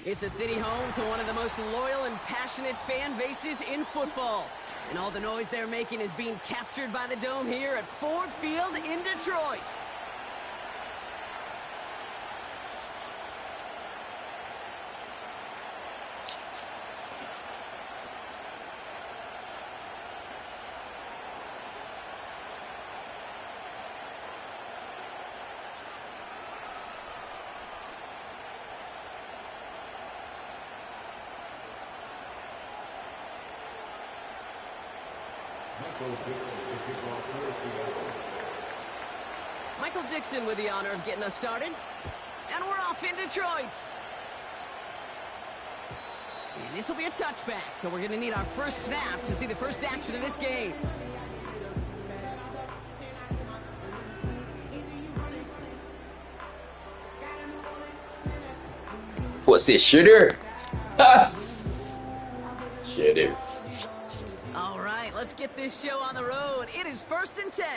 It's a city home to one of the most loyal and passionate fan bases in football. And all the noise they're making is being captured by the Dome here at Ford Field in Detroit. Michael Dixon with the honor of getting us started. And we're off in Detroit. And this will be a touchback, so we're going to need our first snap to see the first action of this game. What's this, shooter? Shooter. All right, let's get this show on the road. It is 1st and 10.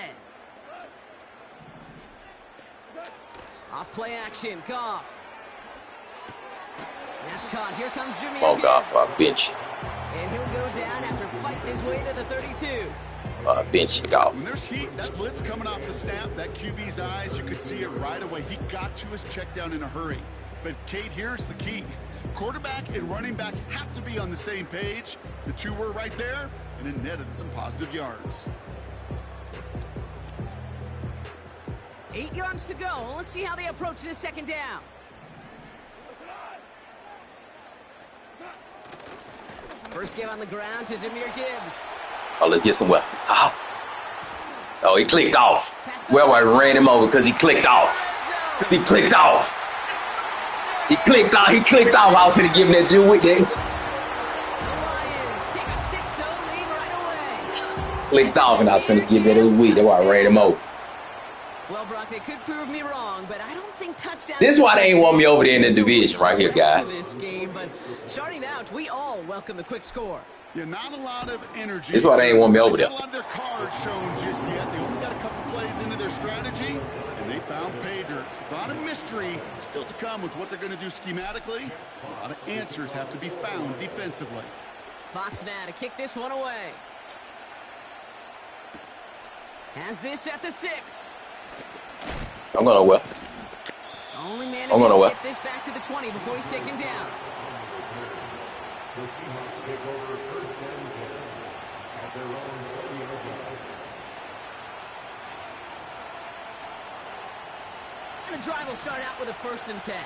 Off play action, Goff. That's caught. Here comes Jimmy. Oh, Goff, bench. And he'll go down after fighting his way to the 32. Bench Goff. When there's heat, that blitz coming off the snap, that QB's eyes, you could see it right away. He got to his check down in a hurry. But, Kate, here's the key. Quarterback and running back have to be on the same page. The two were right there, and it netted some positive yards. 8 yards to go. Let's see how they approach this second down. First give on the ground to Jahmyr Gibbs. Oh, let's get some weapons. Oh, he clicked off. Well, I ran him over because he clicked off. He clicked off. He clicked off. I was going to give him that do with it. Clicked off, and I was going to give it a week. That's why I ran him over. Well, Brock, they could prove me wrong, but I don't think touchdowns. This is why they ain't want me over there in the division right here, guys. This game, but starting out, we all welcome the quick score. Yeah, not a lot of energy. This is why they ain't want me over there. Not a lot of their cards shown just yet. They only got a couple plays into their strategy, and they found pay dirt. A lot of mystery still to come with what they're going to do schematically. A lot of answers have to be found defensively. Fox now to kick this one away. Has this at the 6. I'm going to well. Only manages to get this back to the 20 before he's taken down. And the drive will start out with a 1st and 10.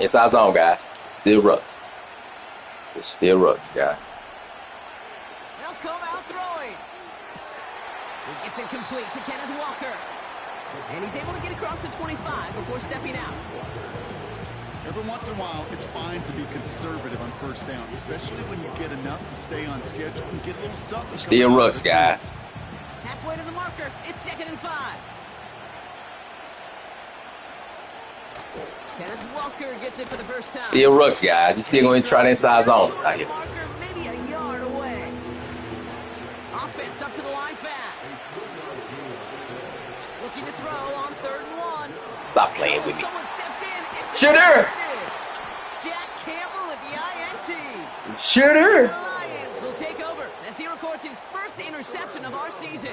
Inside zone, guys. It's still Ruxx. It's still Ruxx, guys. They'll come out throwing. He gets it complete to Kenneth Walker. And he's able to get across the 25 before stepping out. Every once in a while, it's fine to be conservative on first down, especially when you get enough to stay on schedule and get a little something. Still Ruxx, guys. Halfway to the marker. It's 2nd and 5. Kenneth Walker gets it for the first time. Still Ruxx, guys. He's still going to try to inside zone us out here. Maybe a yard away. Offense up to the line fast. Looking to throw on 3rd and 1. Stop playing with me. Someone stepped in. Shooter! Jack Campbell at the INT. Shooter! The Lions will take over as he records his first interception of our season.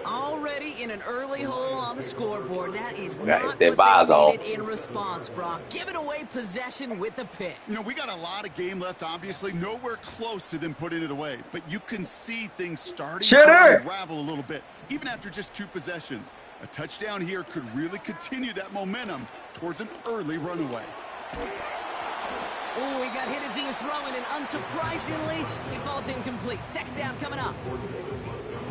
Already in an early hole on the scoreboard. That is not what they needed in response, Brock. Giving away possession with a pick. You know, we got a lot of game left, obviously. Nowhere close to them putting it away. But you can see things starting to unravel a little bit, even after just 2 possessions. A touchdown here could really continue that momentum towards an early runaway. Oh, he got hit as he was throwing, and unsurprisingly, he falls incomplete. Second down coming up.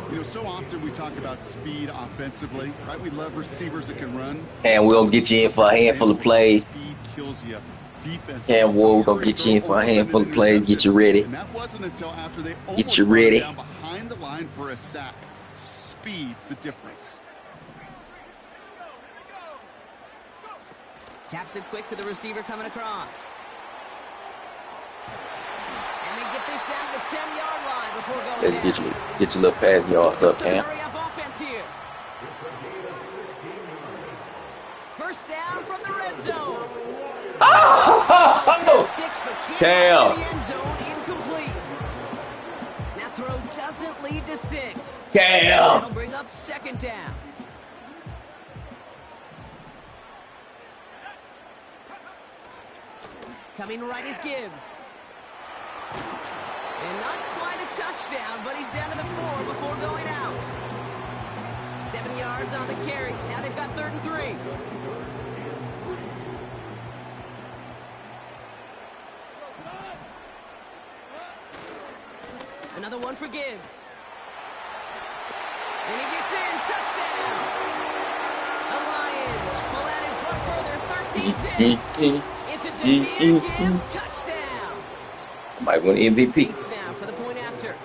You know, so often we talk about speed offensively, right? We love receivers that can run. And we'll get you in for a handful of plays. Speed kills you. Defense. And we'll go get you in for a handful of plays. Get you ready. And that wasn't until after they get you ready. Down behind the line for a sack. Speed's the difference. Taps it quick to the receiver coming across. And they get this down to the 10-yard line before going Let's down. get your little pass yards up, Cam. Hurry up offense here. First down from the red zone. Oh! Cam. The end zone, incomplete. That throw doesn't lead to 6. Cam. That'll bring up second down. Coming right is Gibbs. And not quite a touchdown, but he's down to the 4 before going out. 7 yards on the carry. Now they've got 3rd and 3. Another one for Gibbs. And he gets in. Touchdown. The Lions pull out in front further. 13-10. It's a Jameer Gibbs touchdown. Might win MVP. 8 now for the point after.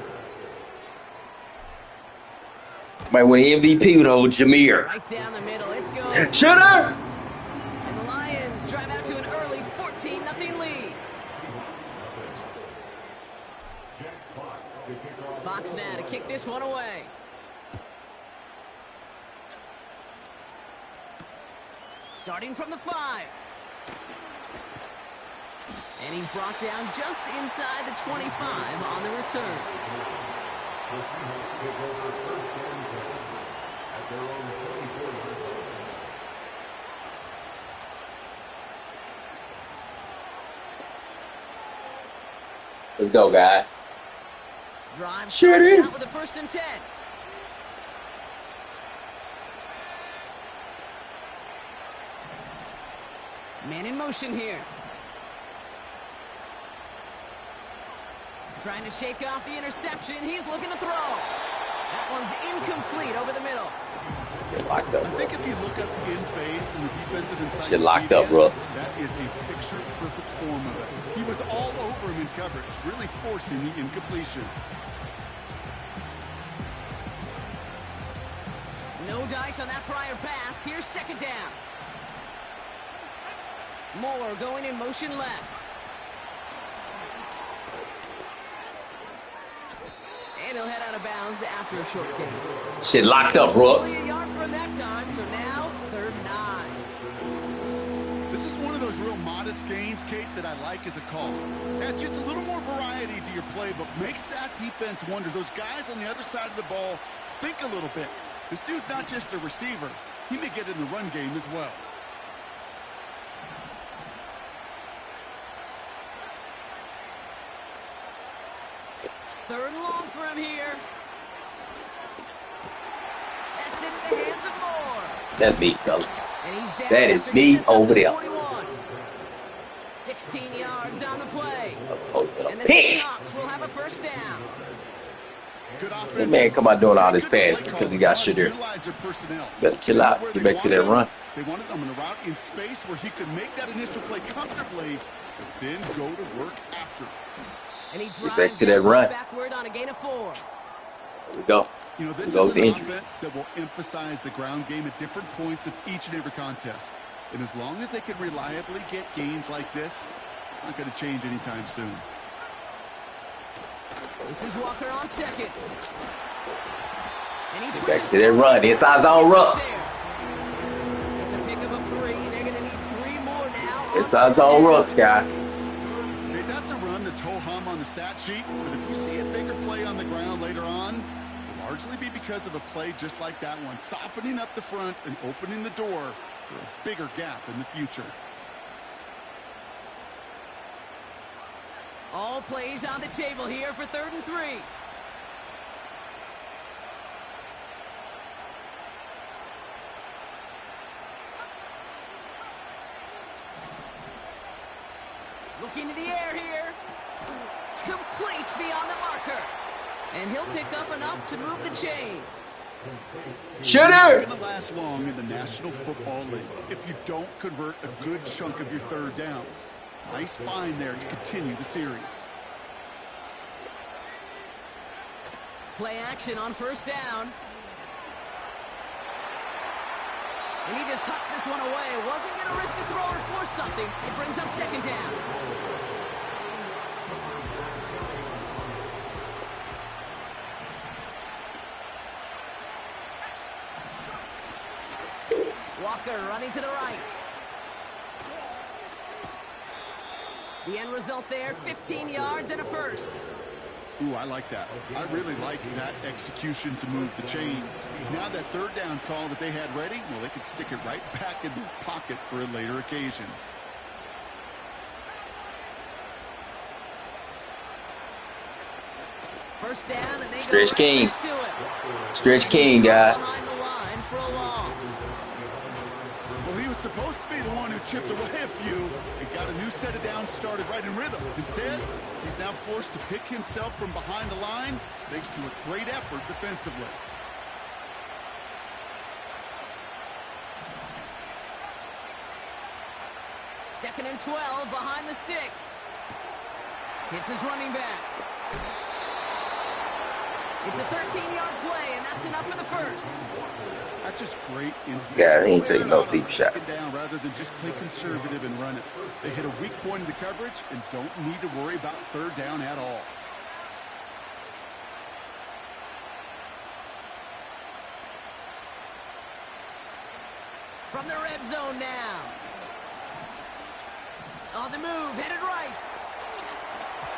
Might win MVP with old Jameer. Right down the middle. It's going. Shooter! And the Lions drive out to an early 14-0 lead. Fox now to kick this one away. Starting from the 5. And he's brought down just inside the 25 on the return. Let's go, guys. Drive Sure starts did. out with a 1st and 10. Man in motion here. Trying to shake off the interception. He's looking to throw. That one's incomplete over the middle. Shit locked up, I think if you look up in phase and the defensive inside, shit locked up, Ruxx. that is a picture-perfect form of it. He was all over him in coverage, really forcing the incompletion. No dice on that prior pass. Here's 2nd down. Moore going in motion left. And he'll head out of bounds after a short gain. Shit locked up, Ruxx. Only a yard from that time, so now 3rd and 9. This is one of those real modest gains, Kate, that I like as a call. Adds just a little more variety to your playbook. Makes that defense wonder. Those guys on the other side of the ball think a little bit. This dude's not just a receiver. He may get in the run game as well. Third and long for him here. That's in the hands of Moore. That's me, fellas. And he's down That is after me getting this up over to there. 41. 16 yards on the play. And the Pitch! Seahawks will have a 1st down. Good That offense. man come out doing all this pass because he got shit there. Better chill out. Get back to that run. They wanted him in a route in space where he could make that initial play comfortably, then go to work after. And he Get back drives to that run. backward on a gain of 4. Here we go. You know, this is Go an with the injuries. offense that will emphasize the ground game at different points of each and every contest. And as long as they can reliably get gains like this, it's not going to change anytime soon. This is Walker on 2nd. And he Get pushes back to that run. Inside zone Ruxx. It's a pickup of 3. They're going to need 3 more now. Inside zone Ruxx, guys. Okay, that's a run that's ho-hum on the stat sheet, but if you see a bigger play on the ground later on, it'll largely be because of a play just like that one, softening up the front and opening the door for a bigger gap in the future. All plays on the table here for 3rd and 3. Looking to the air here. Complete beyond the marker. And he'll pick up enough to move the chains. Shooter! You're not going to last long in the National Football League if you don't convert a good chunk of your third downs. Nice find there to continue the series. Play action on first down. And he just hucks this one away. Wasn't going to risk a throw or force something. It brings up second down. Walker running to the right. The end result there, 15 yards and a first. Ooh, I like that. I really like that execution to move the chains. Now that third down call that they had ready, well, they could stick it right back in their pocket for a later occasion. First down, and they Stretch go King. right to it. Stretch King, guys. Behind the line for a loss. Well, he was supposed to be the one who chipped away a few and got a new set of downs started right in rhythm. Instead, he's now forced to pick himself from behind the line thanks to a great effort defensively. Second and 12 behind the sticks. Hits his running back. It's a 13-yard play, and that's enough for the first. That's just great instinct. Yeah, he ain't taking no deep shot. Down rather than just play conservative and run it. They hit a weak point in the coverage and don't need to worry about third down at all. From the red zone now. On the move, headed right.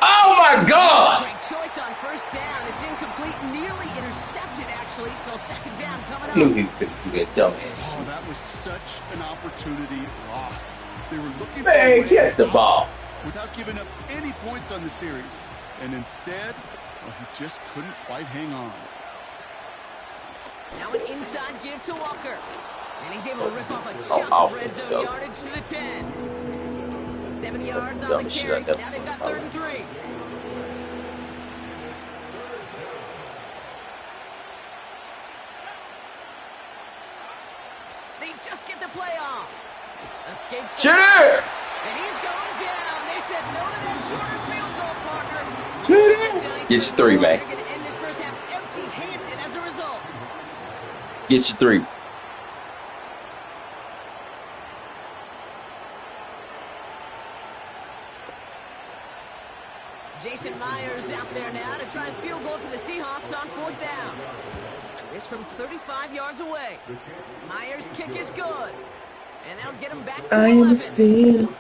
Oh my God! Great choice on first down. It's incomplete, nearly intercepted actually, so second down coming up. Knew he could do that dumbass. Oh, that was such an opportunity lost. They were looking Man, for catch the ball. without giving up any points on the series. And instead, well, he just couldn't quite hang on. Now an inside give to Walker. And he's able to rip off a chunk of red zone yardage to the 10. 7 yards on the carry. Now they've got 3rd and 3. They just get the play off. Escapes. Shooter! And he's going down. They said no to that shorter field goal, partner. Shooter! Get your 3, man. They're going to end this first half empty-handed as a result. Get your 3. Jason Myers out there now to try and field goal for the Seahawks on 4th down. This from 35 yards away. Myers' kick is good. And that'll get him back to 11. Well,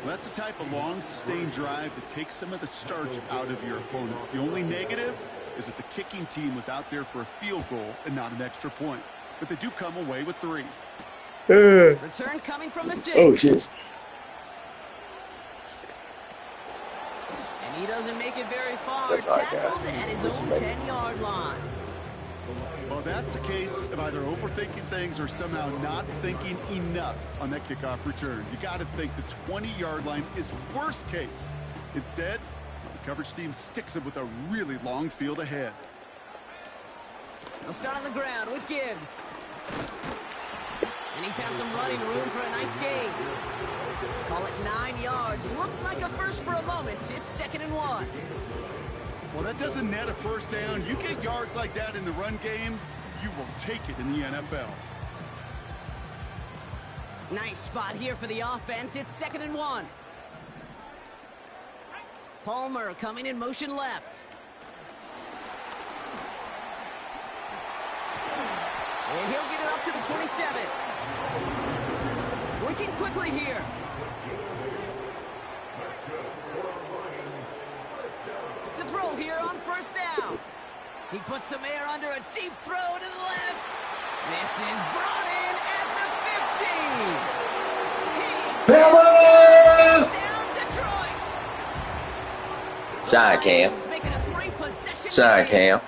that's the type of long, sustained drive that takes some of the starch out of your opponent. The only negative is that the kicking team was out there for a field goal and not an extra point. But they do come away with 3. Return coming from the 6. Oh, shit. And he doesn't make it very far. That's all I Tackled got. at his own 10-yard line. Well, that's a case of either overthinking things or somehow not thinking enough on that kickoff return. You got to think the 20-yard line is worst case. Instead, the coverage team sticks it with a really long field ahead. They'll start on the ground with Gibbs. And he found some running room for a nice gain. Call it 9 yards. Looks like a first for a moment. It's 2nd and 1. Well, that doesn't net a first down. You get yards like that in the run game, you will take it in the NFL. Nice spot here for the offense. It's 2nd and 1. Palmer coming in motion left. And he'll get it up to the 27. Working quickly here. To throw here on first down. He puts some air under a deep throw to the left. This is brought in at the 50. Touchdown, Detroit. Shine, Cam. Lions making a 3-possession Shine, game. Cam.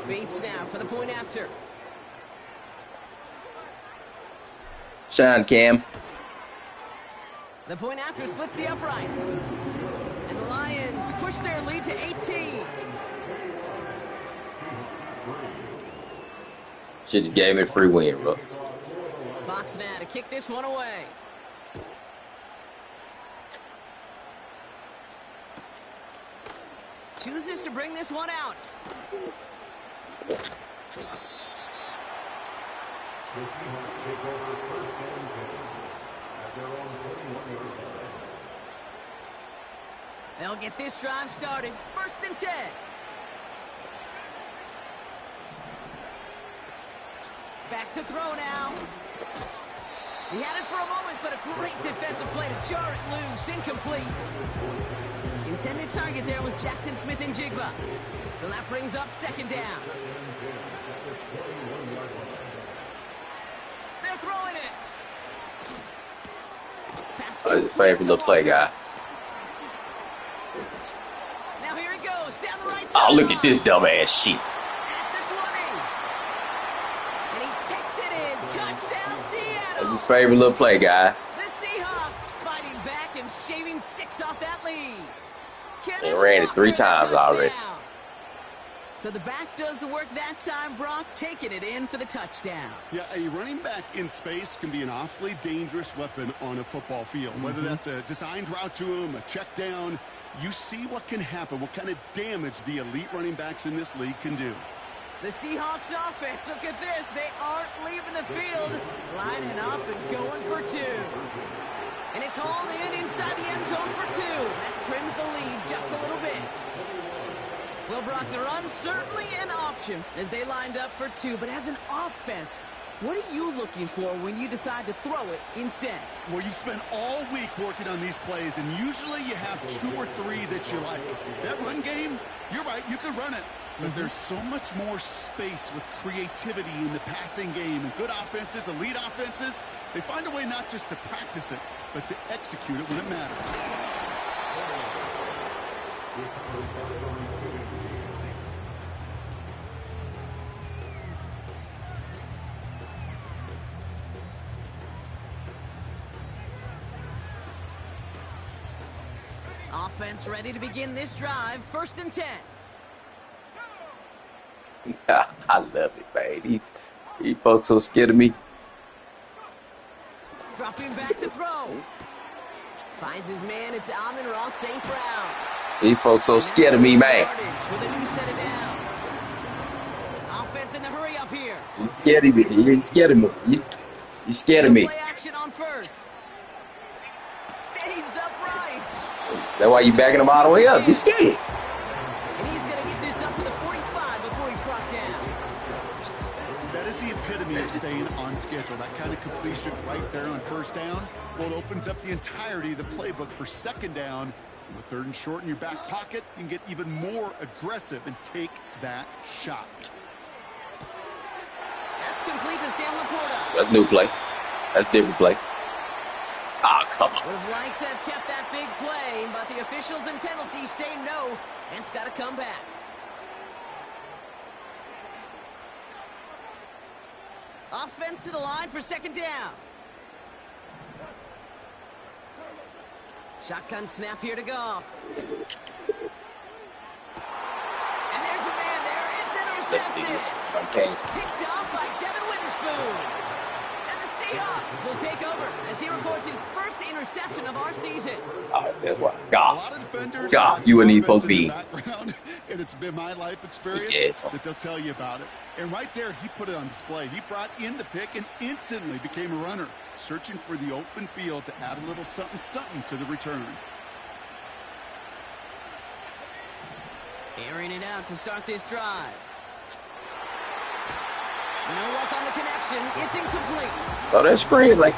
Bates now for the point after. Shine, Cam. The point after splits the uprights. And the Lions push their lead to 18. Shit, you gave me a free win, Ruxx. Fox now to kick this one away. Chooses to bring this one out. They'll get this drive started. 1st and 10. Back to throw now. He had it for a moment, but a great defensive play to jar it loose. Incomplete. Intended target there was Jackson Smith and Jigba. So that brings up 2nd down. They're throwing it. Oh, his favorite little play guy. Now here he goes down the right side. Oh, look at this dumbass shit. At the 20. And he takes it in. Touchdown, Seattle. That's his favorite little play, guys. The Seahawks fighting back and shaving 6 off that lead. He ran it 3 times already. So the back does the work that time, Brock, taking it in for the touchdown. Yeah, a running back in space can be an awfully dangerous weapon on a football field. Whether that's a designed route to him, a check down, you see what can happen, what kind of damage the elite running backs in this league can do. The Seahawks offense, look at this. They aren't leaving the field, lining up and going for 2. And it's hauled in inside the end zone for 2. That trims the lead just a little bit. Well, Brock, the run certainly an option as they lined up for 2. But as an offense, what are you looking for when you decide to throw it instead? Well, you spend all week working on these plays, and usually you have 2 or 3 that you like. That run game, you're right, you could run it. But there's so much more space with creativity in the passing game. And good offenses, elite offenses, they find a way not just to practice it, but to execute it when it matters. Offense ready to begin this drive. 1st and 10. I love it, man. These folks so scared of me. Dropping back to throw. Finds his man. It's Amon-Ra St. Brown. These folks so scared of me, man. With a new set of downs. Offense in the hurry up here. You scared of me. You ain't scared of me. You scared of me. Play action on 1st. Stays upright. That's why you backing him all the way up. You scared. And he's going to get this up to the 45 before he's brought down. That is the epitome of staying on schedule. That kind of completion right there on 1st down. Well, it opens up the entirety of the playbook for 2nd down. And with 3rd and short in your back pocket, you can get even more aggressive and take that shot. That's complete to Sam Laporta. That's new play. That's different play. Ah, come on. Would have liked to have kept that big play, but the officials and penalties say no, and it's got to come back. Offense to the line for 2nd down. Shotgun snap here to Goff. And there's a man there. It's intercepted. Picked off by Devin Witherspoon. And the Seahawks will take over as he records his 1st interception of our season. Oh, that's what. Goff. Goff, you and these folks be. And it's been my life experience that they'll tell you about it. And right there, he put it on display. He brought in the pick and instantly became a runner, searching for the open field to add a little something to the return. Airing it out to start this drive. No luck on the connection. It's incomplete. Throw that screen like.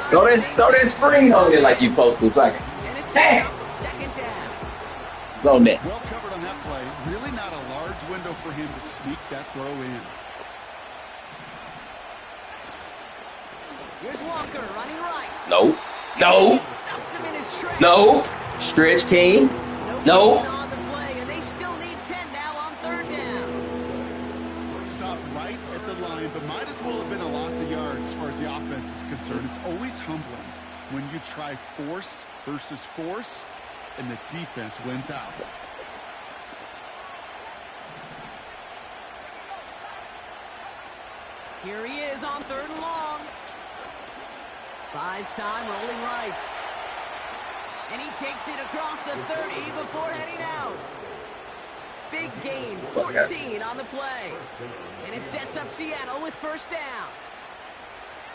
Throw that screen on it like you supposed to, second. And it's 2nd down. Go net. Well covered on that play. Really not a large window for him to sneak that throw in. Here's Walker running right. No. No. It stuffs him in his track. No. Stretch King. No. On the play, and they still need 10 now on 3rd down. Stopped right at the line, but might as well have been a loss of yards as far as the offense is concerned. It's always humbling when you try force versus force, and the defense wins out. Here he is on 3rd and long. Buys time, rolling right. And he takes it across the 30 before heading out. Big gain, 14 on the play. And it sets up Seattle with 1st down.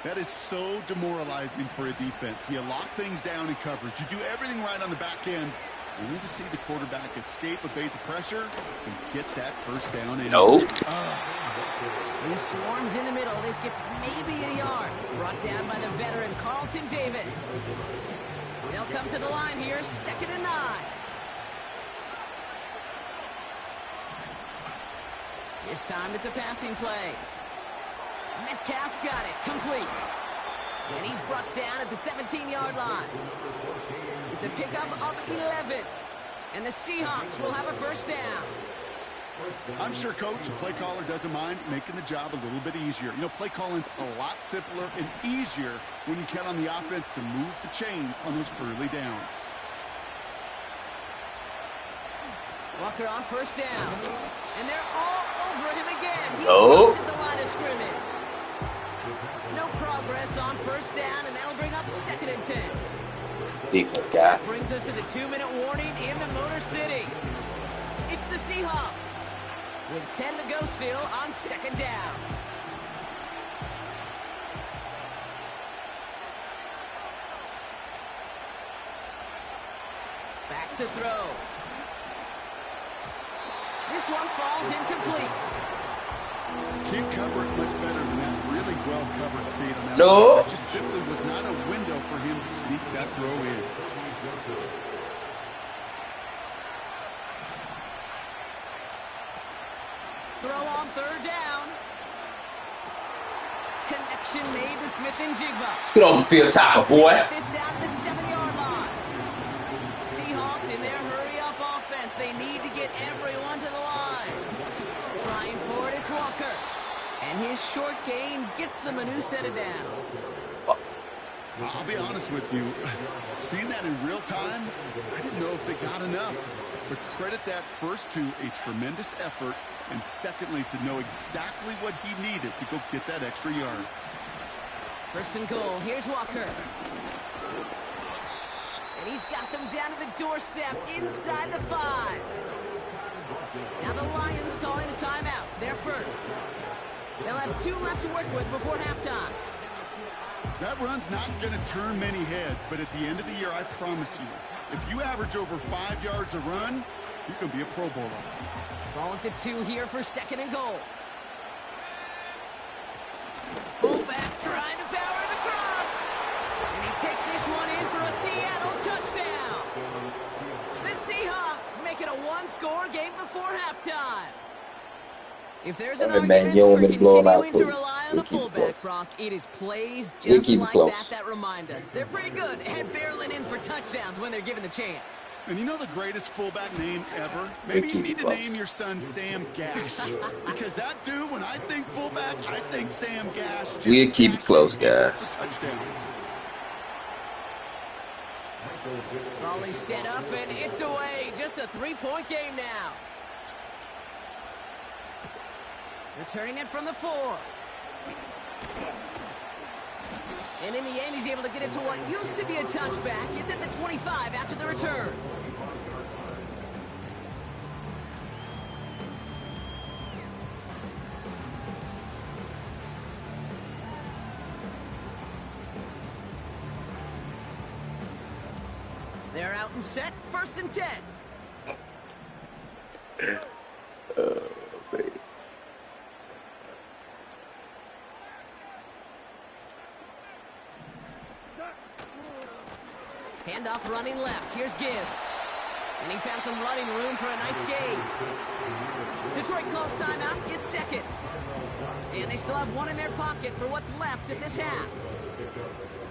That is so demoralizing for a defense. You lock things down in coverage. You do everything right on the back end. You need to see the quarterback escape, evade the pressure, and get that 1st down. Nope. He swarms in the middle. This gets maybe a yard. Brought down by the veteran, Carlton Davis. They'll come to the line here, 2nd and 9. This time it's a passing play. Metcalf's got it, complete. And he's brought down at the 17-yard line. It's a pickup of 11. And the Seahawks will have a 1st down. I'm sure Coach, the play caller, doesn't mind making the job a little bit easier. You know, play calling's a lot simpler and easier when you count on the offense to move the chains on those early downs. Walker on 1st down. And they're all over him again. He's stopped at the line of scrimmage. No progress on 1st down, and that'll bring up 2nd and 10. Defense, guys. Brings us to the 2-minute warning in the Motor City. It's the Seahawks with 10 to go still on 2nd down. Back to throw. This one falls incomplete. Can't cover it much better than that. Really well covered, Kate, on that. No. It just simply was not a window for him to sneak that throw in. Throw on 3rd down. Connection made to Smith and Jigba. Let's get over the field tackle, boy. Get this down to the 7-yard line. Seahawks in their hurry-up offense. They need to get everyone to the line. Trying for it, it's Walker. And his short gain gets them a new set of downs. I'll be honest with you. Seeing that in real time, I didn't know if they got enough. But credit that first to a tremendous effort, and secondly to know exactly what he needed to go get that extra yard. 1st and goal. Here's Walker. And he's got them down to the doorstep inside the 5. Now the Lions calling a timeout. They're first. They'll have 2 left to work with before halftime. That run's not going to turn many heads, but at the end of the year, I promise you, if you average over 5 yards a run, you can be a Pro Bowler. Ball at the 2 here for 2nd and goal. Fullback trying to power it across. And he takes this one in for a Seattle touchdown. The Seahawks make it a 1-score game before halftime. If there's an argument for continuing to rely on a fullback, Brock, it is plays just like that remind us. They're pretty good at barreling in for touchdowns when they're given the chance. And you know the greatest fullback name ever? Maybe you need to name your son Sam Gash. Because that dude, when I think fullback, I think Sam Gash. We'll keep it close, guys. Touchdowns. Volley set up, and it's away. Just a 3-point game now. Returning it from the 4. And in the end, he's able to get it to what used to be a touchback. It's at the 25 after the return. They're out and set. 1st and 10. Oh, baby. Handoff running left. Here's Gibbs. And he found some running room for a nice gain. Detroit calls timeout. It's 2nd. And they still have 1 in their pocket for what's left of this half.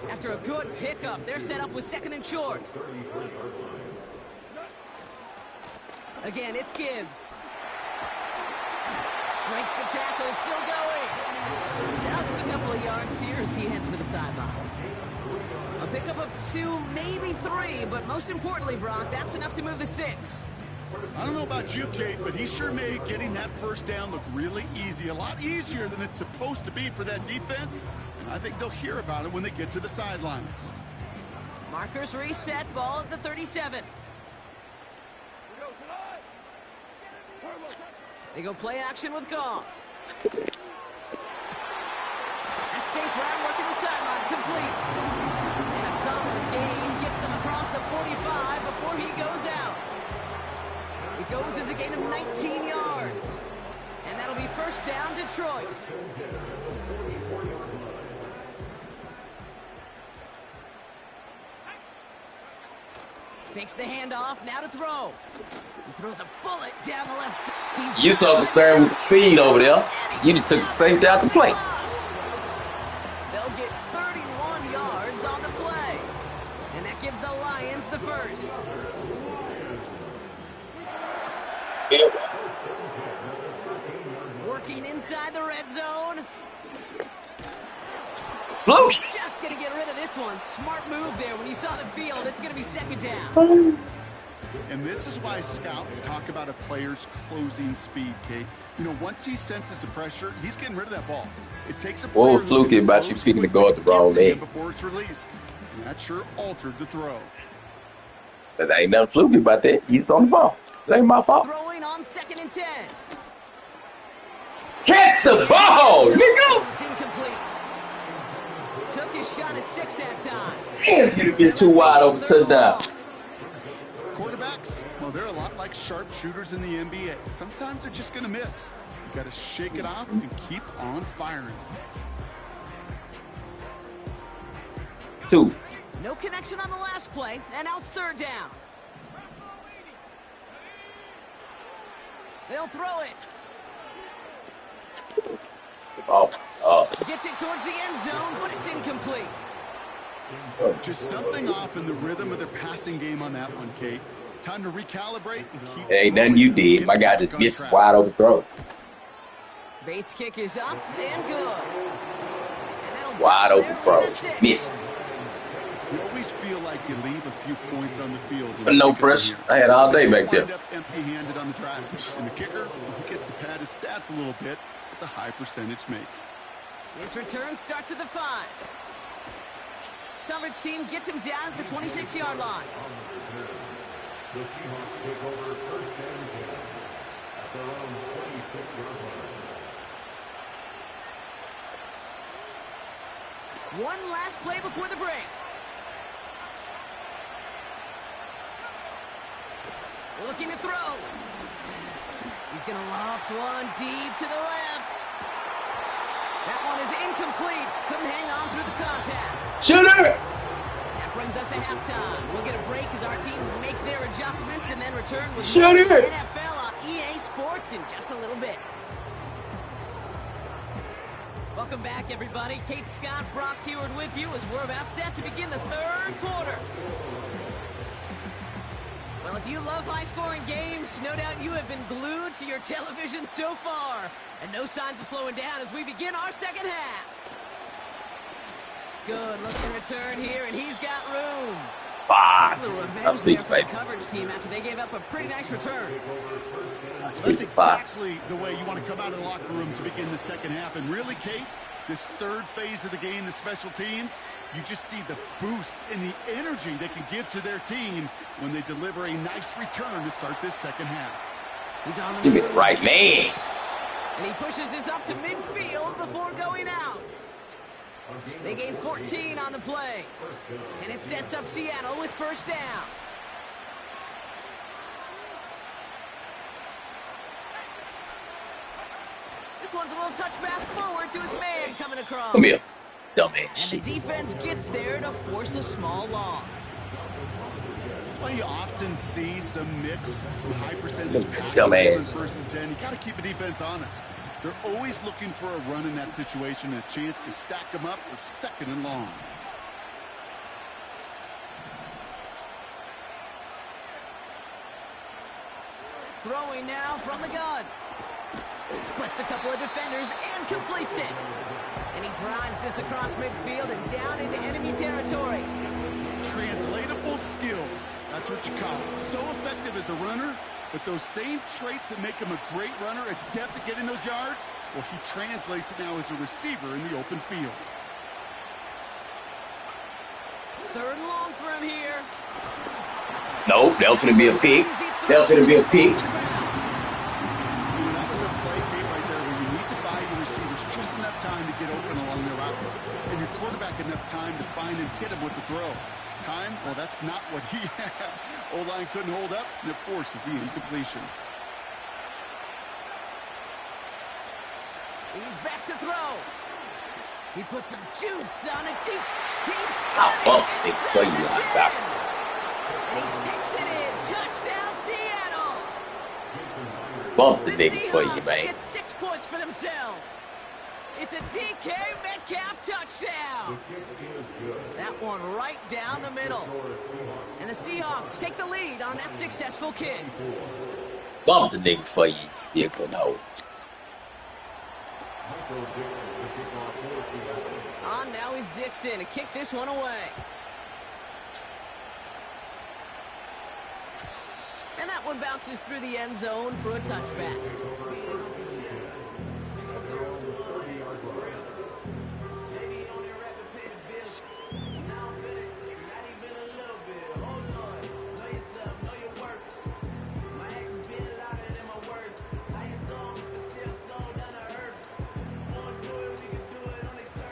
After a good pickup, they're set up with 2nd and short. Again, it's Gibbs. Breaks the tackle, still going. Just a couple of yards here as he heads for the sideline. A A pickup of 2, maybe 3, but most importantly, Brock, that's enough to move the sticks. I don't know about you, Kate, but he sure made getting that first down look really easy. A lot easier than it's supposed to be for that defense. And I think they'll hear about it when they get to the sidelines. Markers reset, ball at the 37. They go play action with Goff. That's St. Brown working the sideline, complete. And a solid gain gets them across the 45 before he goes out. It goes as a gain of 19 yards. And that'll be first down, Detroit. Fakes the handoff, now to throw. He throws a bullet down the left side. You so concerned with the speed over there. You just took the safety out the play. They'll get 31 yards on the play. And that gives the Lions the first. Working inside the red zone. Floosh. Just going to get rid of this one. Smart move there. When you saw the field, it's going to be second down. And this is why scouts talk about a player's closing speed, Kate. You know, once he senses the pressure, he's getting rid of that ball. It takes a player fluky about you picking the guard the wrong end before it's released. And that sure altered the throw. There ain't nothing fluky about that. He's on the ball. It ain't my fault. Throwing on 2nd and 10. Catch the ball, nigga! It's incomplete. Took his shot at 6 that time. Damn, you get too wide open touchdown. Quarterbacks, well, they're a lot like sharpshooters in the NBA. Sometimes they're just going to miss. You got to shake it off and keep on firing. 2. No connection on the last play, and now it's 3rd down. They'll throw it. Oh. Gets it towards the end zone, but it's incomplete. Just something off in the rhythm of their passing game on that one, Kate. Time to recalibrate and keep. It ain't nothing you did. My guy just missed a wide open throw. Bates' kick is up and good. And wide open throw. Miss. You always feel like you leave a few points on the field. For no pressure. I had all day back there. Empty-handed on the drive. And the kicker, he gets to pad his stats a little bit with the high percentage make. His return starts at the 5. Coverage team gets him down at the 26-yard line. The Seahawks take over first and 10 at their own 26-yard line. One last play before the break. Looking to throw. He's going to loft one deep to the left. That one is incomplete. Couldn't hang on through the contact. Shooter! That brings us to halftime. We'll get a break as our teams make their adjustments and then return with Shooter! NFL on EA Sports in just a little bit. Welcome back, everybody. Kate Scott, Brock Heward with you as we're about set to begin the 3rd quarter. Well, if you love high-scoring games, no doubt you have been glued to your television so far. And no signs of slowing down as we begin our 2nd half. Good looking return here, and he's got room. Fox. I see you, baby. Coverage team after they gave up a pretty nice return. I see That's you, Fox. exactly the way you want to come out of the locker room to begin the 2nd half. And really, Kate, this 3rd phase of the game, the special teams, you just see the boost and the energy they can give to their team when they deliver a nice return to start this 2nd half. He's on the Give me move. the right man. And he pushes this up to midfield before going out. They gain 14 on the play. And it sets up Seattle with first down. This one's a little touch pass forward to his man coming across. Come here, dumbass And shit. the defense gets there to force a small loss. That's why you often see some mix, some high percentage pass Dumbass. plays on 1st and 10. You got to keep the defense honest. They're always looking for a run in that situation, a chance to stack them up for 2nd and long. Throwing now from the gun. Splits a couple of defenders and completes it. And he drives this across midfield and down into enemy territory. Untranslatable skills. That's what you call it. So effective as a runner, but those same traits that make him a great runner, adept at getting those yards, well, he translates it now as a receiver in the open field. 3rd and long for him here. Nope, that was going to be a pick. That was going to be a pick. That was a play game right there where you need to buy your receivers just enough time to get open along their routes, and your quarterback enough time to find and hit him with the throw. Time, well, that's not what he had. O-line couldn't hold up, and it forces the incompletion. He's back to throw. He puts some juice on it deep. He's So you got and he takes it in. Touchdown, Seattle. bump the The nigga for you, Seahawks man. get 6 points for themselves. It's a DK Metcalf touchdown. That one right down the middle. And the Seahawks take the lead on that successful kick. Bump the nigga for you. Still couldn't hold. On now is Dixon to kick this one away. And that one bounces through the end zone for a touchback.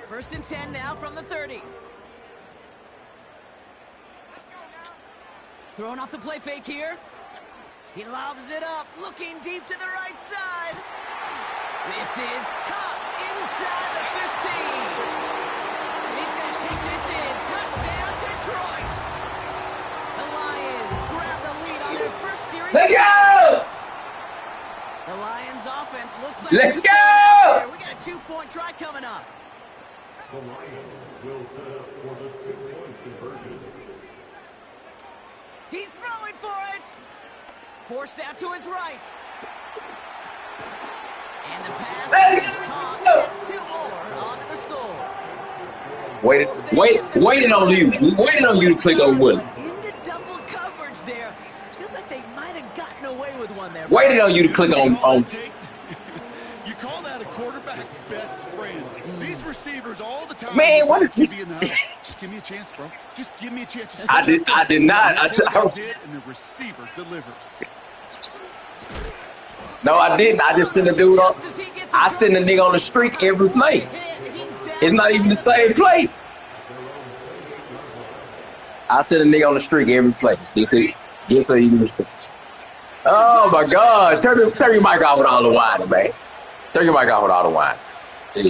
First and 10 now from the 30. Throwing off the play fake here. He lobs it up, looking deep to the right side. This is caught inside the 15. And he's going to take this in. Touchdown, Detroit. The Lions grab the lead on their first series. Let's go! The Lions offense looks like Let's they're setting go! up there. We got a 2-point try coming up. The Lions will set up for the 2-point conversion. He's throwing for it. Forced out to his right. And the pass is caught. 2 more onto the score. Waiting on you. We waited on you to click on Willie. Into double coverage there. Feels like they might have gotten away with one there. Waited on you to click on. You call that a quarterback's best friend. These receivers all the time. Man, what is QB in the house? Just give me a chance, bro. Just give me a chance. Just I did not. and the receiver delivers. No, I didn't. I just sent a dude up. I send a nigga on the streak every play. It's not even the same play. I send a nigga on the streak every play. Just so you can. Oh my God! Turn your mic off with all the whining, man. Turn your mic off with all the whining.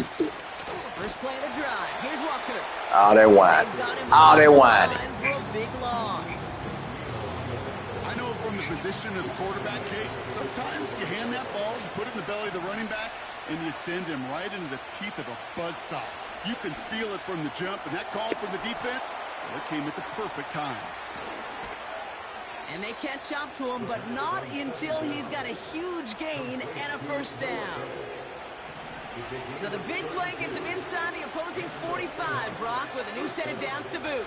First play of the drive. Here's Walker. All that whining. All that whining. For a big loss. I know from the position of the quarterback, Kate, sometimes you hand that ball, you put it in the belly of the running back, and you send him right into the teeth of a buzzsaw. You can feel it from the jump, and that call from the defense, well, it came at the perfect time. And they catch up to him, but not until he's got a huge gain and a first down. So the big play gets him inside the opposing 45, Brock, with a new set of downs to boot.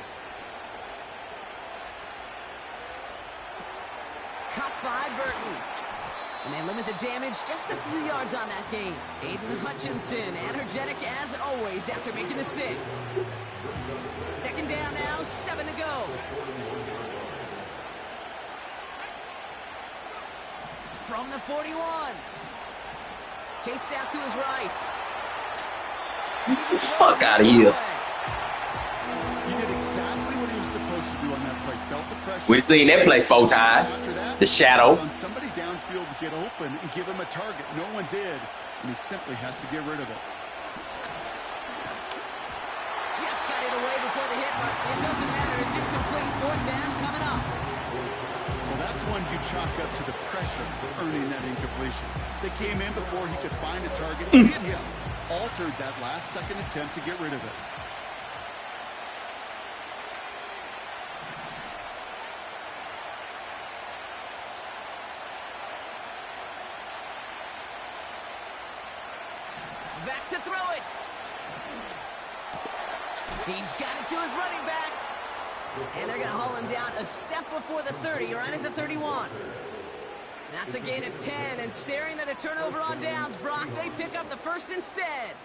Cut by Burton. And they limit the damage just a few yards on that game. Aiden Hutchinson, energetic as always after making the stick. Second down now, 7 to go. From the 41. Chased out to his right. Get the fuck out of here. He did exactly what he was supposed to do on that play. Felt the pressure. We've seen that play 4 times. The shadow. On somebody downfield to get open and give him a target. No one did, and he simply has to get rid of it. Just got it away before the hit, but it doesn't matter. It's incomplete. 4th down coming up. Well, that's one you chalk up to the pressure for earning that incompletion. They came in before he could find a target and hit him. Altered that last-second attempt to get rid of it. Back to throw it. He's got it to his running back. And they're going to haul him down a step before the 30, right at the 31. That's a gain of 10, and staring at a turnover on downs, Brock, they pick up the first instead.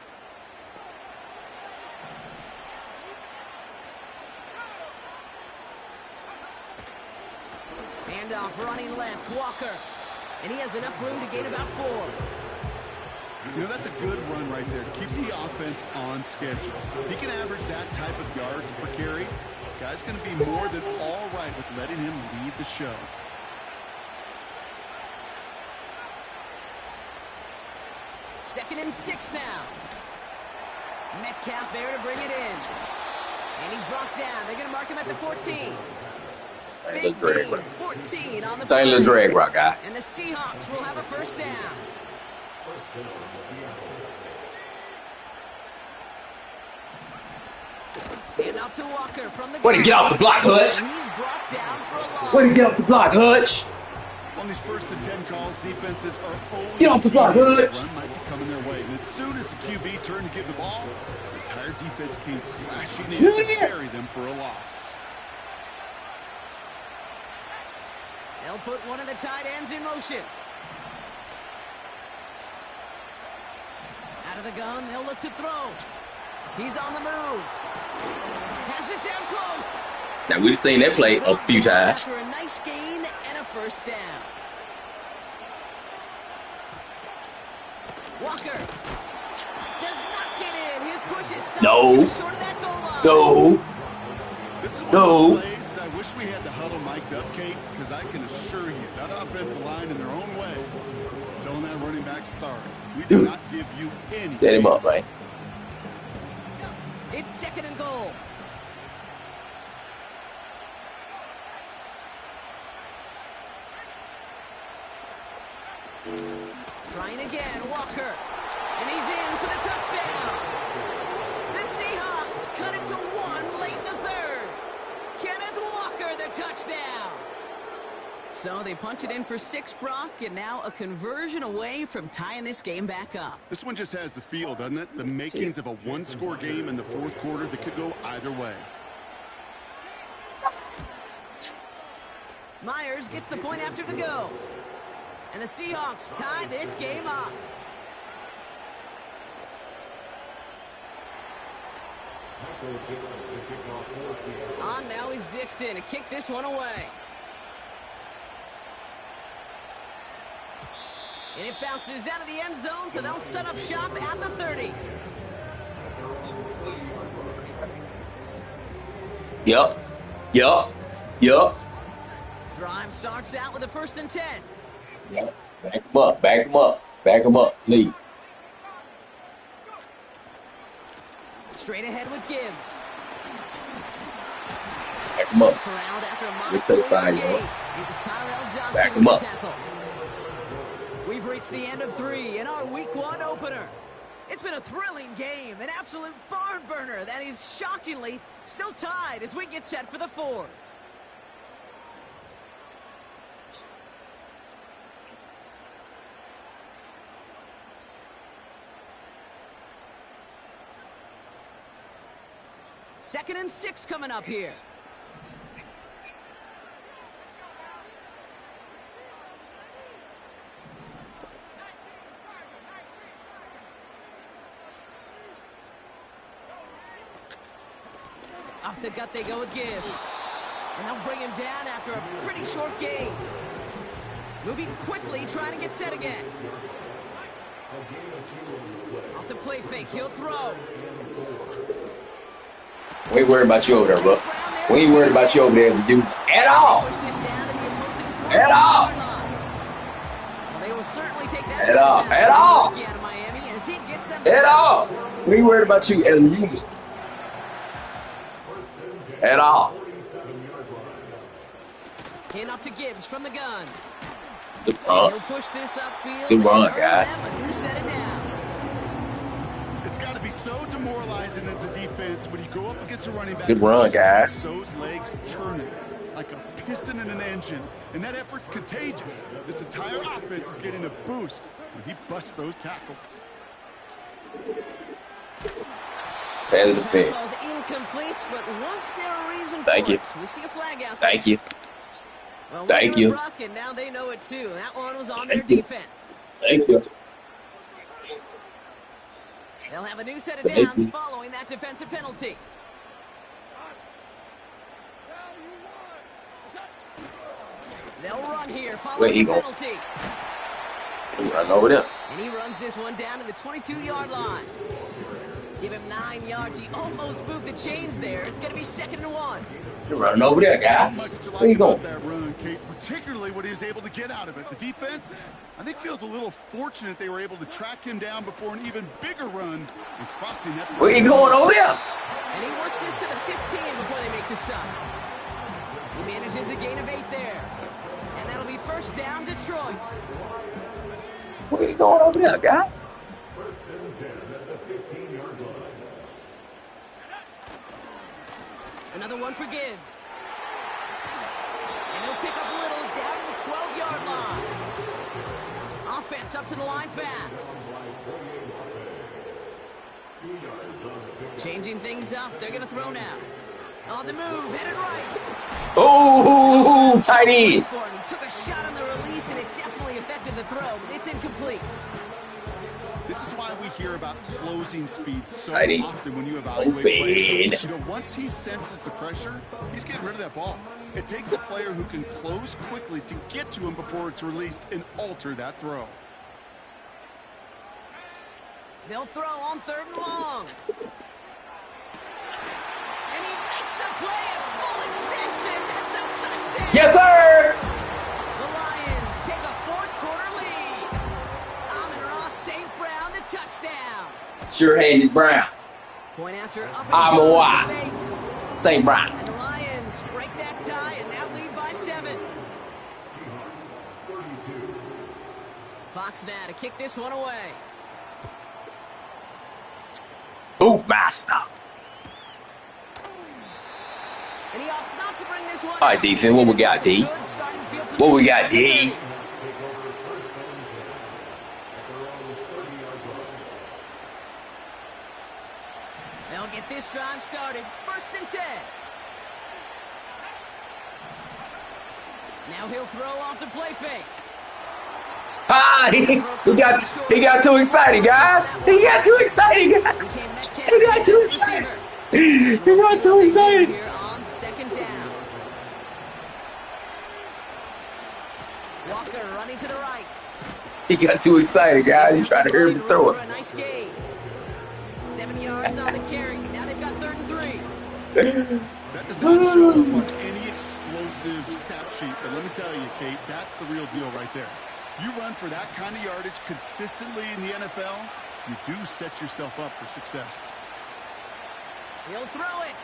Handoff running left, Walker. And he has enough room to gain about 4. You know, that's a good run right there. Keep the offense on schedule. If he can average that type of yards per carry, this guy's going to be more than all right with letting him lead the show. Second and 6 now. Metcalf there to bring it in. And he's brought down. They're going to mark him at the 14. Big gain, 14 on the same little drag rock, guys. And the Seahawks will have a first down. Hand off to Walker from the Way to get off the block, Hutch. And he's brought down for a loss. Way to get off the block, Hutch. On these first and 10 calls, defenses are always get off the block, Hutch. Run might be coming their way. And as soon as the QB turned to give the ball, the entire defense came crashing in to bury them for a loss. They'll put one of the tight ends in motion. Out of the gun, they'll look to throw. He's on the move. Has it down close. Now, we've seen that play a few times. After a nice gain and a first down. Walker does not get in. His push is stopped just short of that goal line. No. This is one of those plays that I wish we had the huddle mic'd up, Kate, because I can assure you that offensive line in their own way is telling that running back, sorry, we do not give you any. Get him up, right? It's second and goal. Trying again, Walker. And he's in for the touchdown. The Seahawks cut it to 1 late in the third. Kenneth Walker, the touchdown. So they punch it in for 6, Brock, and now a conversion away from tying this game back up. This one just has the feel, doesn't it? The makings of a one-score game in the fourth quarter that could go either way. Myers gets the point after to go. And the Seahawks tie this game up. On now is Dixon to kick this one away. And it bounces out of the end zone, so they'll set up shop at the 30. Yup. Drive starts out with a 1st and 10. Yep. Back him up. Lead. Straight ahead with Gibbs. Back him up. Corralled after a Let's say 5, it was Tyrell Johnson back him with up. the tackle. We've reached the end of 3 in our Week 1 opener. It's been a thrilling game, an absolute barn burner that is shockingly still tied as we get set for the 4th. Second and 6 coming up here. Off the gut they go with Gibbs. And they'll bring him down after a pretty short gain. Moving quickly, trying to get set again. Off the play fake, he'll throw. We ain't worried about you over there, bro. We ain't worried about you over there, dude. At all. At all. They will certainly take that. At all. At all. At all. We ain't worried about you as a unit. At all. Hand off to Gibbs from the gun. Good run. He'll push this upfield. Good run, guys. It's got to be so demoralizing as a defense when you go up against a running back. Good run, guys. Those legs churning like a piston in an engine, and that effort's contagious. This entire offense is getting a boost when he busts those tackles. Pass the defense. Fastball's incomplete, but was there a reason Thank for you. it? We see a flag out there. Thank you. Well, Thank we knew you. it, Ruck, and now they know it too. That one was on Thank their you. defense. Thank you. They'll have a new set of Thank downs you. following that defensive penalty. They'll run here Where following he the go? penalty. He run over there. And he runs this one down to the 22-yard line. Give him 9 yards. He almost moved the chains there. It's going to be 2nd and 1. He running over there, So guys. much to Where you like about going? that run, Kate, particularly what he was able to get out of it. The defense, I think, feels a little fortunate they were able to track him down before an even bigger run and crossing that. Where you going over there? And he works this to the 15 before they make the stop. He manages a gain of 8 there. And that'll be first down, Detroit. Where you going over there, guys? First and 10 at the 15-yard line. Another one for Gibbs. And he'll pick up a little down to the 12-yard line. Offense up to the line fast. Changing things up. They're going to throw now. On the move, headed right. Oh, tight end. For him. He took a shot on the release, and it definitely affected the throw. It's incomplete. This is why we hear about closing speed so Tight end. often when you evaluate players. Open. You know, once he senses the pressure, he's getting rid of that ball. It takes a player who can close quickly to get to him before it's released and alter that throw. They'll throw on 3rd and long. And he makes the play at full extension. That's a touchdown. Yes, sir. The Lions take a 4th quarter lead. Amon-Ra St. Brown, the touchdown. Sure-handed Brown. Point after up Amon-Ra Bates. St. Brown. And the Lions break that tie and now lead by 7. Fox now to kick this one away. Ooh, master. And he opts not to bring this one. All right, defense, what we got, D? What we got, D? They'll get this drive started. 1st and 10. Now he'll throw off the play fake. Ah, he got too excited, guys. He got too excited, guys. He got too excited. He got too excited. Here on 2nd down. Walker running to the right. He got too excited, guys. He's trying to hear him throw it. For a nice gain. 7 yards on the carry. Now they've got 3rd and 3. That does not show up on any explosive stat sheet, but let me tell you, Kate, that's the real deal right there. You run for that kind of yardage consistently in the NFL, you do set yourself up for success. He'll throw it.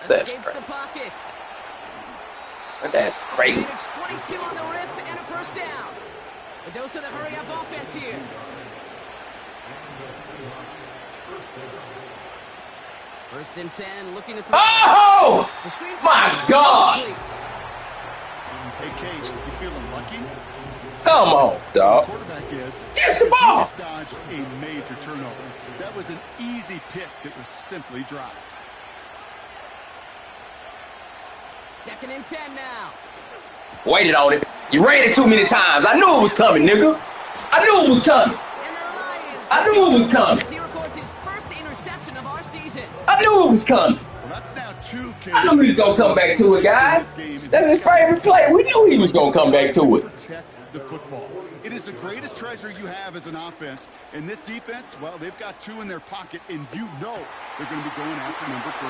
That's Escapes crazy. the pocket. That's crazy. Managed 22 on the rip and a first down. A dose of the hurry-up offense here. First and 10, looking to throw. Oh, The screen my pass God. is complete. Hey, Kate, you feeling lucky? come on, dog. Quarterback is. Catch the He ball. just dodged a major turnover. That was an easy pick that was simply dropped. 2nd and 10 now. Waited on it. You ran it too many times. I knew it was coming, nigga. I knew it was coming. And the Lions. I knew it was coming. As he records his first interception of our season. I knew it was coming. Well, that's now 2, Kate. I knew he was gonna come back to it, guys. That's his favorite play. We knew he was gonna come back to it. Protect the football. It is the greatest treasure you have as an offense. And this defense, well, they've got 2 in their pocket, and you know they're going to be going after number 3.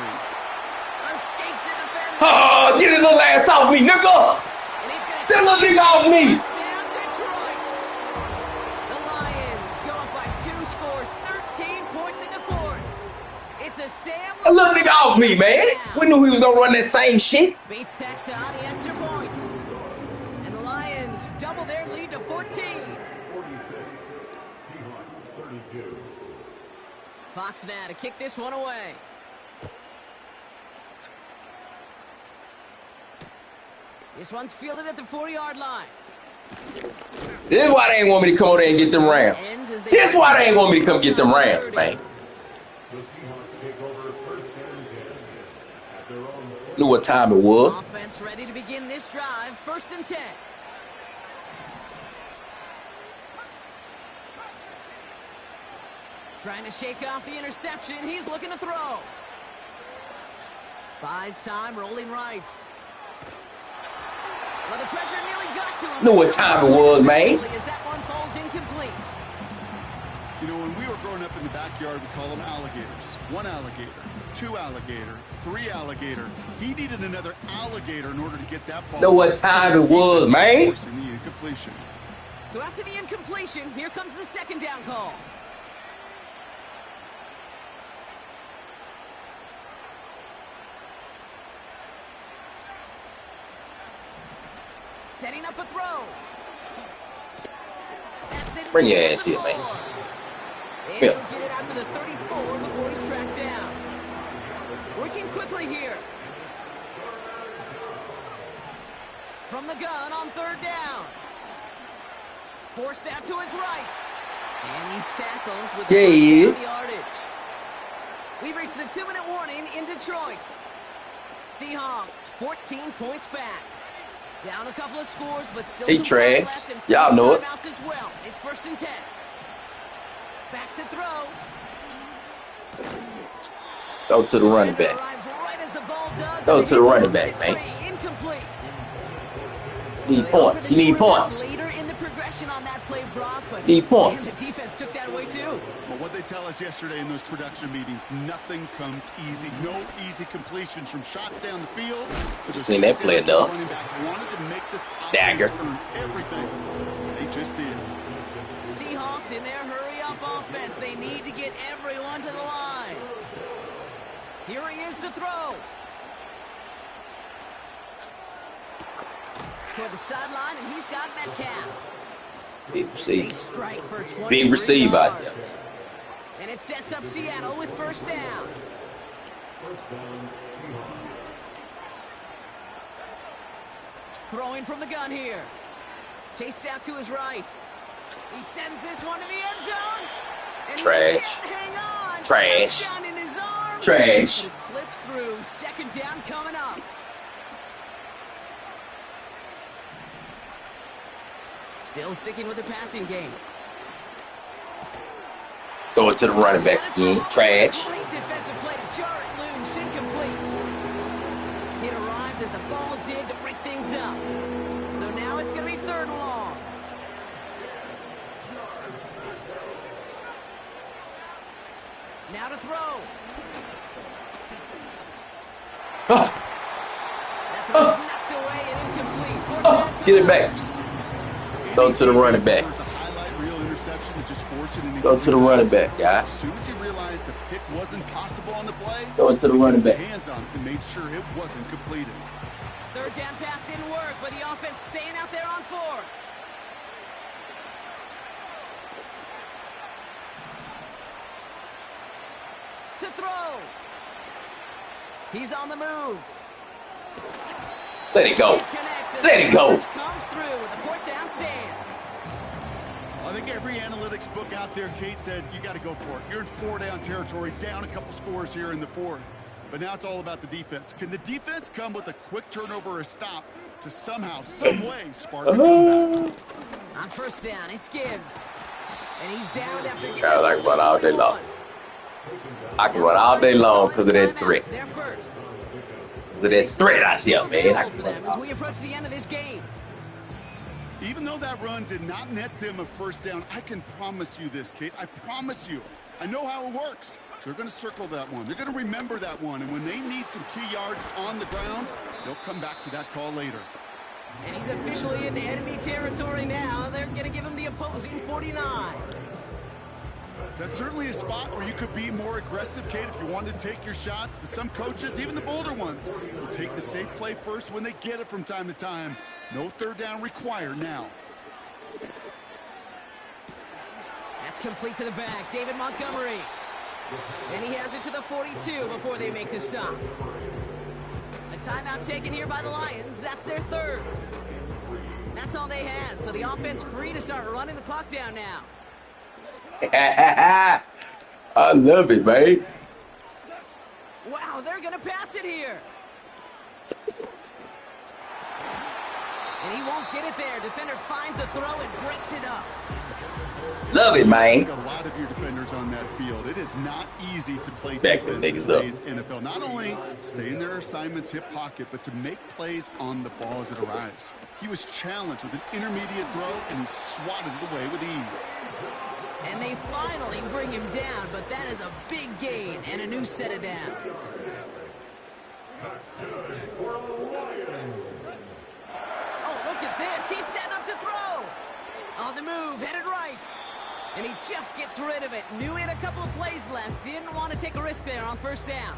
Escapes the defender. Oh, get his little ass off me, nigga. And he's gonna That little nigga off me. Touchdown, Detroit. The Lions go up by 2 scores, 13 points in the 4th. It's a Sam. That little nigga off me, man. We knew he was gonna run that same shit. Bates tacks on the extra point. And the Lions double their lead to 14. 46, Seahawks 32. Fox now to kick this one away. This one's fielded at the 4-yard line. This is why they ain't want me to come over there and get them Rams. This is why they ain't want me to come get them Rams, man. The Seahawks take over first and 10 at their own. Knew what time it was. Offense ready to begin this drive. 1st and 10. Trying to shake off the interception. He's looking to throw. Buys time, rolling right. Well, the pressure nearly got to him. Knew what time it was, man. As that one falls incomplete. You know, when we were growing up in the backyard, we call them alligators. 1 alligator, 2 alligator, 3 alligator. He needed another alligator in order to get that ball. Know what time it was, man. Forcing the incompletion. So after the incompletion, here comes the 2nd down call. Setting up a throw. That's it. Bring your ass here, man. And Here. he'll get it out to the 34 before he's tracked down. Working quickly here. From the gun on 3rd down. Forced out to his right. And he's tackled with the Yeah, first he down is. yardage. We've reached the 2-minute warning in Detroit. Seahawks 14 points back. Down a couple of scores, but still He some trash. time left and Y'all know it. timeouts as well. It's 1st and 10. Back to throw. Go to the running Defender back. arrives right as the ball does, Go and to the he running blows back, it man. free. Incomplete. Need So they points. offered You the need short pass points. Later in the progression on that play, Brock, but Need points. man, the defense took that away too. Well, what they tell us yesterday in those production meetings, nothing comes easy. No easy completions from shots down the field to the Seen that play checkdowns to the enough. running back. Wanted to make this Dagger. offense earn everything. They just did. Seahawks in their hurry-up offense. They need to get everyone to the line. Here he is to throw. Toward the sideline, and he's got Metcalf. Big They receiver. strike for 23 Big receiver out yards. there. And it sets up Seattle with 1st down. First down, Seahawks. Throwing from the gun here. Chased out to his right. He sends this one to the end zone. And he Trash. can't hang on. Trash. Touchdown in his arms. Trash. But it slips through. 2nd down coming up. Still sticking with the passing game. Go to the running back again. Trash. Great defensive play to jar it loose. Incomplete. It arrived as the ball did to break things up. So now it's going to be 3rd and long. Now to throw. That throw's knocked away and incomplete. 4th down Get it coming back. up. Go to the running back. There's a highlight reel interception that just forced it in. Go to the running back, guy. As soon as he realized a pick wasn't possible on the play, Go into the he running gets his back. hands on it and made sure it wasn't completed. 3rd down pass didn't work, but the offense staying out there on 4th. To throw. He's on the move. Let it go. Can't connect as Let it the go. coverage comes through with a 4th down stand. I think every analytics book out there, Kate, said you got to go for it. You're in 4-down territory, down a couple scores here in the 4th. But now it's all about the defense. Can the defense come with a quick turnover or a stop to somehow, some way, spark a comeback? On 1st down, it's Gibbs. And he's down after getting I like this up to run all day 41. long. I can run all day long because of that threat. They're first. Because of that threat out there, man. I For can them run as all we approach the end of this game. Even though that run did not net them a 1st down, I can promise you this, Kate. I promise you. I know how it works. They're going to circle that one. They're going to remember that one. And when they need some key yards on the ground, they'll come back to that call later. And he's officially in enemy territory now. They're going to give him the opposing 49. That's certainly a spot where you could be more aggressive, Kate, if you wanted to take your shots. But some coaches, even the bolder ones, will take the safe play first when they get it from time to time. No 3rd down required now. That's complete to the back. David Montgomery. And he has it to the 42 before they make the stop. A timeout taken here by the Lions. That's their 3rd. That's all they had, so the offense free to start running the clock down now. I love it, man. Wow, they're going to pass it here. And he won't get it there. Defender finds a throw and breaks it up. Love it, man. A lot of your defenders on that field. It is not easy to play Back defense the in niggas today's up. NFL. Not only stay in their assignment's hip pocket, but to make plays on the ball as it arrives. He was challenged with an intermediate throw, and he swatted it away with ease. And they finally bring him down, but that is a big gain and a new set of downs. Oh, look at this. He's setting up to throw. On the move, headed right. And he just gets rid of it. Knew he had a couple of plays left. Didn't want to take a risk there on first down.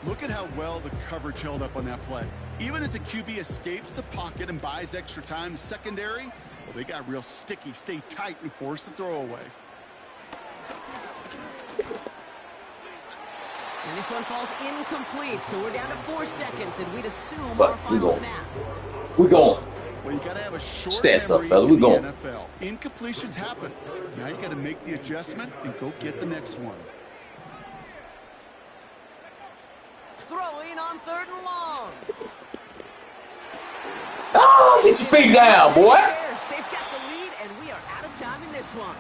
Look at how well the coverage held up on that play. Even as the QB escapes the pocket and buys extra time, secondary, well, they got real sticky, stay tight, and force the throw away. And this one falls incomplete, so we're down to 4 seconds, and we'd assume But our we final going. snap. We going. Well, you got to have a short Stats up, memory fella. in We the going. NFL. Incompletions happen. Now you got to make the adjustment and go get the next one. Throwing on 3rd and long. Oh, get your feet down, boy. They've got the lead, and we are out of time in this one.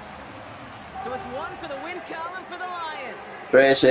So it's 1 for the win column for the Lions. Trash ass.